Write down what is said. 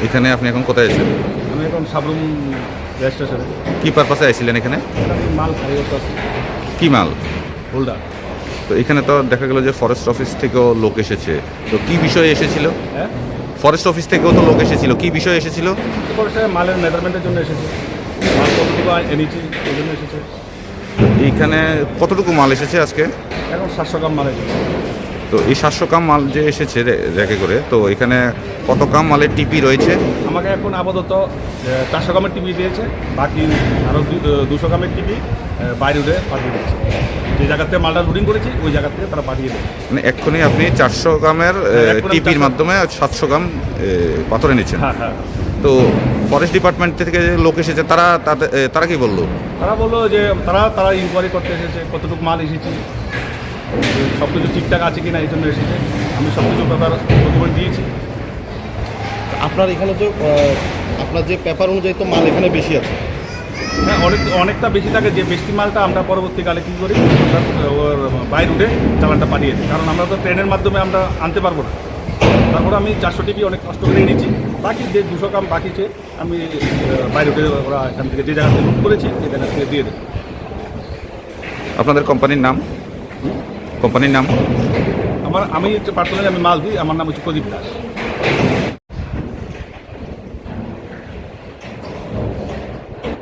এখানে আপনি এখন কোথায় আছেন? আমি এখন সাবরুম রেল স্টেশনে। কি পারপাসে আইছিলেন এখানে? আমি মাল খাই করতে আছি, কি মাল? হোল্ডার। তো এখানে তো দেখা গেল যে ফরেস্ট অফিস থেকেও লোক এসেছে, তো কি বিষয়ে এসেছিল? হ্যাঁ, ফরেস্ট অফিস থেকেও তো লোক এসেছিল, কি বিষয়ে এসেছিল? তারপরে সে মালের মেজারমেন্টের জন্য এসেছে, মাল কতটুকু এনেছি ওই জন্য এসেছে। এইখানে কতটুকু মাল এসেছে আজকে? এখন 700 গ্রাম মাল এসেছে। তো এই 700 কাম মাল যে এসেছে র্যাকে করে, তো এখানে কত কাম মালের টিপি রয়েছে? আমাকে এখন আপাতত 400 গ্রামের টিভি দিয়েছে, বাকি আরও 200 গ্রামের টিভি বাইরে উঠে পাঠিয়ে দিচ্ছে। যে জায়গাতে মালটা লোডিং করেছি ওই জায়গা থেকে তারা পাঠিয়ে দেয়। মানে এক্ষুনি আপনি 400 গ্রামের এক্ষুনি টিপির 400 মাধ্যমে 700 গ্রাম পাথর এনেছেন। হ্যাঁ হ্যাঁ। তো ফরেস্ট ডিপার্টমেন্ট থেকে যে লোক এসেছে তারা কি বললো? তারা বললো যে তারা ইনকোয়ারি করতে এসেছে, কতটুকু মাল এসেছে, সব কিছু ঠিকঠাক আছে কি না এই জন্য এসেছে। আমি সব কিছু ব্যাপার ডকুমেন্ট দিয়েছি। আপনার এখানে তো আপনার যে পেপার অনুযায়ী তো মাল এখানে বেশি আছে। হ্যাঁ, অনেকটা বেশি থাকে, যে বেশি মালটা আমরা পরবর্তীকালে কী করি, আমরা ওর বাইরে উঠে চালানটা পাঠিয়ে দিই, কারণ আমরা তো ট্রেনের মাধ্যমে আমরা আনতে পারবো না। তারপরে আমি 400 টিপি অনেক কষ্ট করে এনেছি, বাকি যে 200 গ্রাম বাকিছে আমি বাইরে উঠে ওরা এখান থেকে যে জায়গাতে লুট করেছি সেই জায়গা থেকে দিয়ে দেবো। আপনাদের কোম্পানির নাম? কোম্পানির নাম? আমি পার্সোনালি মাল দিই, আমার নাম হচ্ছে প্রদীপ দাস।